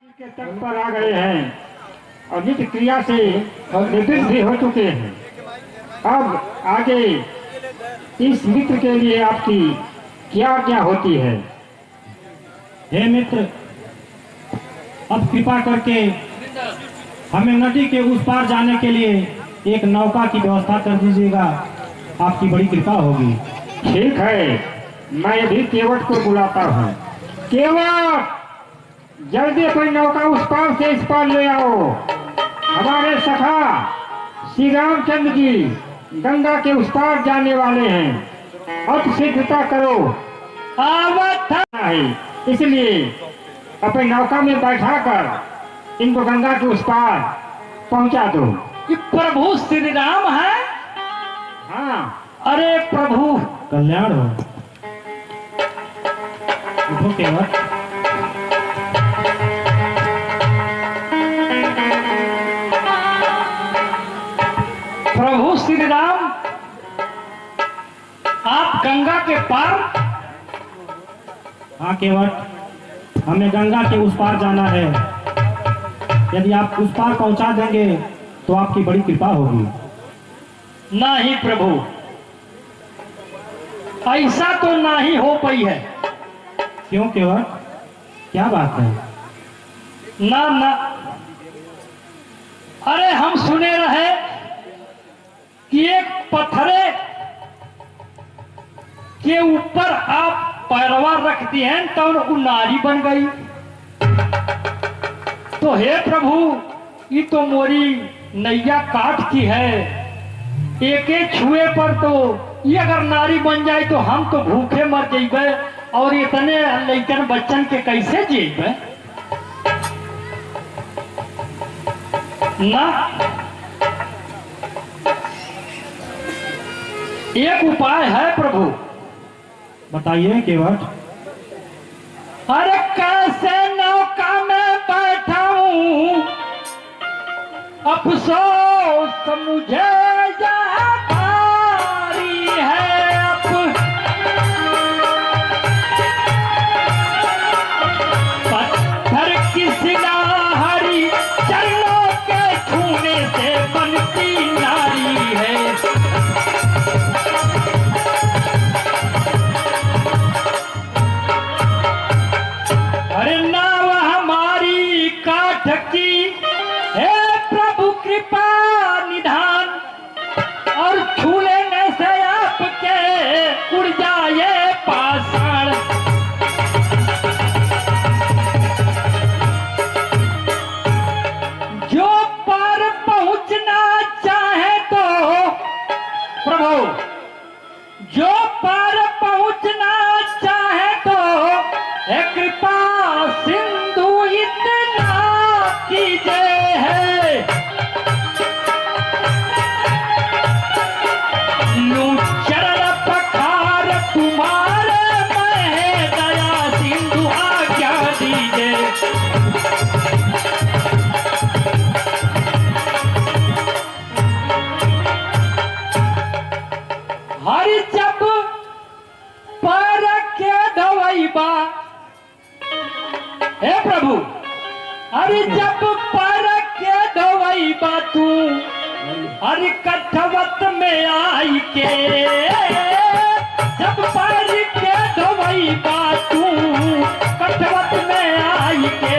के तट पर आ गए हैं और नित्य क्रिया से निवृत्त भी हो चुके हैं। अब आगे इस मित्र के लिए आपकी क्या क्या होती है? हे मित्र, अब कृपा करके हमें नदी के उस पार जाने के लिए एक नौका की व्यवस्था कर दीजिएगा। आपकी बड़ी कृपा होगी। ठीक है, मैं अभी केवट को बुलाता हूँ। केवट, जल्दी अपनी नौका उस पार से इस पार ले आओ। हमारे सखा श्री रामचंद्र जी गंगा के उस पार जाने वाले हैं। अब शीघ्रता करो, आवत है, इसलिए अपनी नौका में बैठाकर इनको गंगा के उस पार पहुंचा दो। ये प्रभु श्री राम है? हाँ। अरे प्रभु कल्याण हो। उठो केवट। प्रभु श्री राम, आप गंगा के पार? हाँ केवट, हमें गंगा के उस पार जाना है। यदि आप उस पार पहुंचा देंगे तो आपकी बड़ी कृपा होगी। नहीं प्रभु, ऐसा तो नहीं हो पाई है। क्यों केवट, क्या बात है? ना ना, अरे हम सुने रहे कि एक पत्थरे के ऊपर आप पैरवा रख दिए हैं तो वो नारी बन गई। तो हे प्रभु, ये तो मोरी नैया काट की है। एक एक छुए पर तो ये अगर नारी बन जाए तो हम तो भूखे मर जाइबे और इतने लड़कन बच्चन के कैसे जीबे ना। एक उपाय है प्रभु। बताइए केवट। अरे कैसे नौका में बैठा हूं, अफसोस मुझे यह भारी है। अब पत्थर की शिला हरी चरणों के छूने से बनती नारी है। अरे नाव हमारी काठ की, हे प्रभु कृपा निधान, और छू लेने से आपके उड़ जाए पाषाण। जो पार पहुंचना चाहे तो प्रभु, जो पार पहुंचना चाहे तो हे कृपा सिंधु इतना कीजिए है। लू चरण पखार तुम्हारे, मैं दया सिंधु आज्ञा दीजिए। हरि जब पर के धवैबा, हे प्रभु, अरे जब पर के धवैबा तू हरि कठवत में आई के, जब पर के धवैबा तू कठवत में आई के।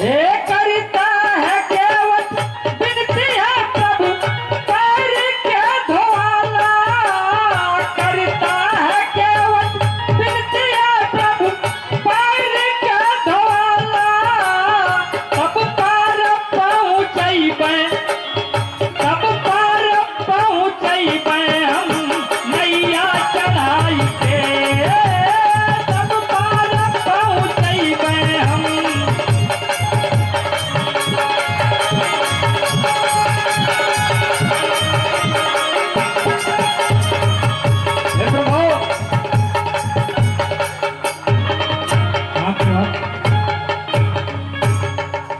हे करता है केवट बिनती है प्रभु पैर के धोला, करता है केवट बिनती है प्रभु पैर के धोला, तब पार पहुँचैबै, तब पार पहुँचैबै हम नैया चढ़ाई के, तब पार पहुँचैबै हम। हे प्रभु,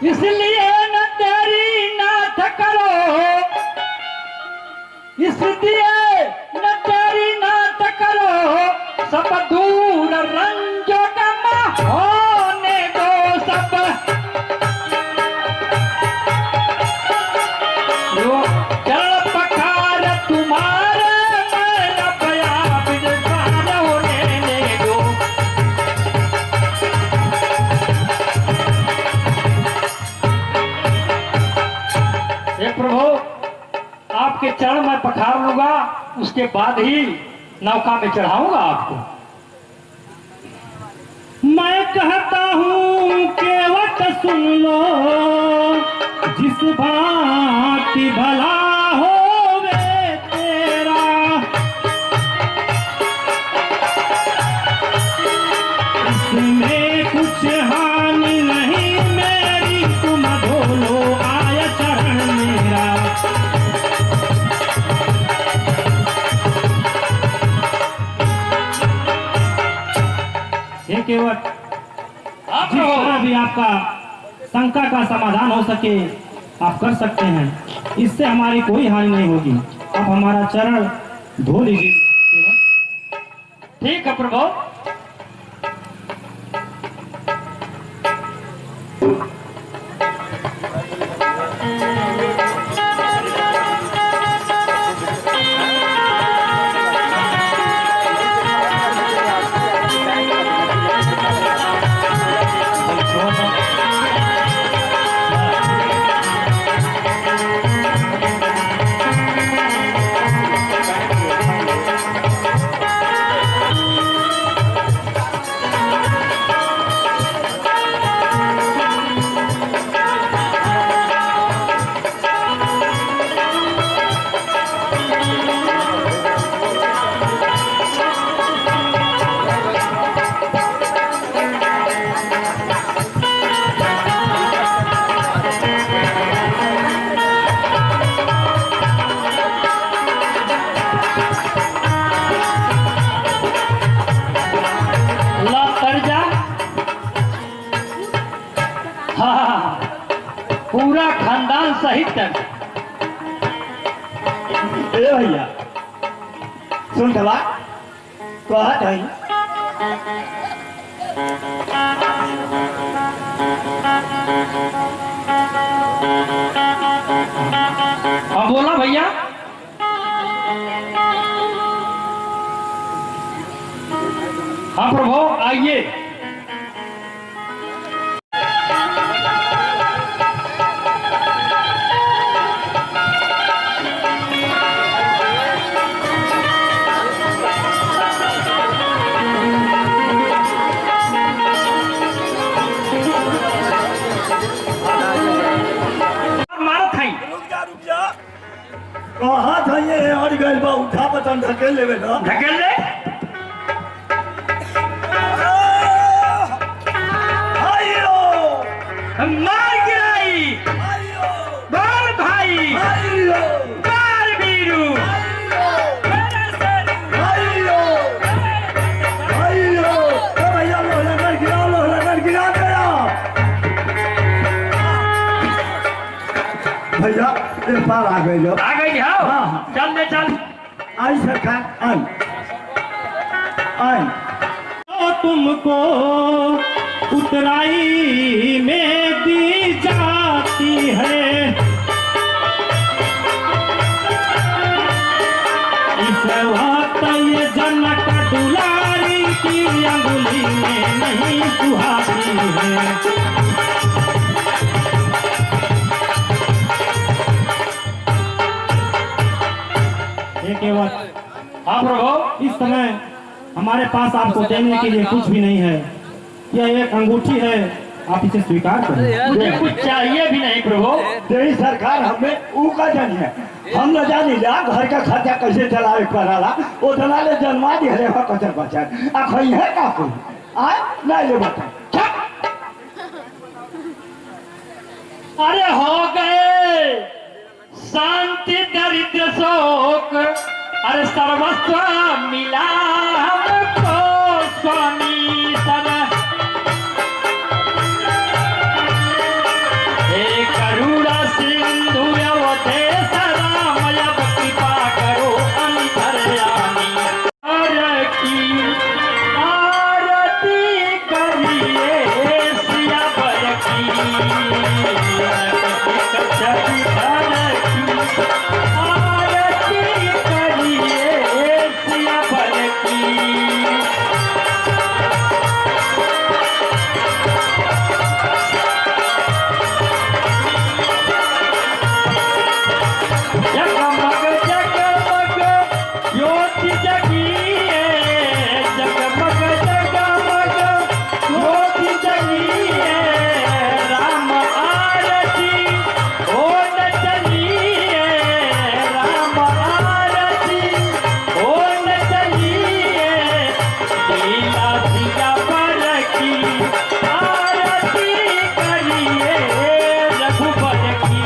इसलिए न तेरी नाथ करो, इसलिए न तेरी नाथ करो, सब दूर रंजो गम होने दो सब। यो चरण पखार तुम्हारे मैं भया विचार होने ने दो। हे प्रभु, आपके चरण मैं पखार लूंगा, उसके बाद ही नौका में चढ़ाऊंगा आपको। मैं कहता हूँ केवट सुन लो, जिस भांति भला होवे तेरा, इसमें कुछ हानि नहीं मेरी, तुम धोलो आय चरण मेरा। हे केवट, जिस तरह भी आपका शंका का समाधान हो सके आप कर सकते हैं, इससे हमारी कोई हानि नहीं होगी। आप हमारा चरण धो लीजिए केवट। ठीक है प्रभु। पूरा खानदान सहित कर। ए भैया सुन थवा कहत हई हाँ बोला भैया। हाँ प्रभु आइए। कहा था ये और गल बा उठा पतन धकेल लेवे ना धकेल ले। आइयो मार गिराई आइयो बाल भाई आइयो बाल बीरू आइयो आइयो ए भैया लो लगर गिरा गया भैया ये पार आ गए लो आ गई। हाँ हाँ। चल ले चल। आई सरकार आई आई तो तुमको उतराई में दी जाती है, इस वक्त ये जनक दुलारी की अंगुली में नहीं सुहाती है। केवट, हाँ प्रभु। इस समय हमारे पास आपको देने के लिए कुछ भी नहीं है। यह एक अंगूठी है, आप इसे स्वीकार करें। मुझे कुछ चाहिए भी नहीं प्रभु। तेरी सरकार हमें ऊ का जानी है, हम न जानी ला घर का खर्चा कैसे चलावे पड़ाला, वो दलाले जन्मा दिए रे कचर बचर आ खई है का कोई आ ना ले बता। अरे हो गए शांति दरिद्र शोक, अरे सर्वस्व मिला हमको स्वामी सर। हे करुणा सिंधु अवधेश राम अब कृपा करो अंतर्यामी। आरती करिए सियावर की, आरती करिए सियावर की। जगमग जगमग ज्योति जगिए, जगमग जगमग ज्योति जगिए, राम आरती हो न चलिए, राम आरती हो न चलिए, लीला सिया पर की आरती करिए रघुबर की।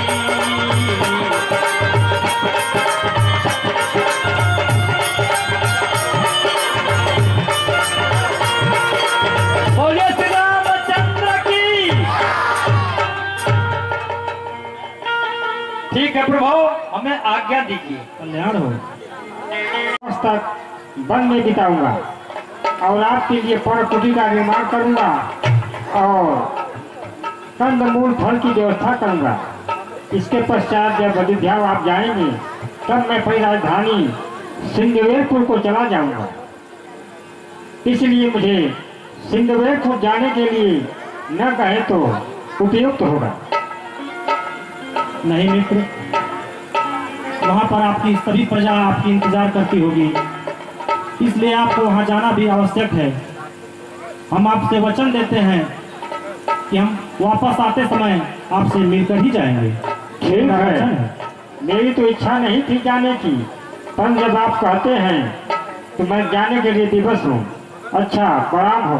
बोलिए श्री रामचंद्र की। ठीक है प्रभु, हमें आज्ञा दीजिए। कल्याण हो। आज तक वन में बिताऊंगा और आपके लिए पर्णकुटी का निर्माण करूंगा और कंदमूल फल की व्यवस्था करूंगा। इसके पश्चात जब अयोध्या आप जाएंगे तब मैं अपनी राजधानी सिंधवेरपुर को चला जाऊंगा। इसलिए मुझे सिंधवेरपुर जाने के लिए न कहे तो उपयुक्त होगा। नहीं मित्र, वहाँ पर आपकी सभी प्रजा आपकी इंतजार करती होगी, इसलिए आपको वहाँ जाना भी आवश्यक है। हम आपसे वचन देते हैं कि हम वापस आते समय आपसे मिलकर ही जाएंगे। ठीक मेरा है, वचन है। मेरी तो इच्छा नहीं थी जाने की, पर जब आप कहते हैं तो मैं जाने के लिए विवश हूँ। अच्छा, प्रणाम हो।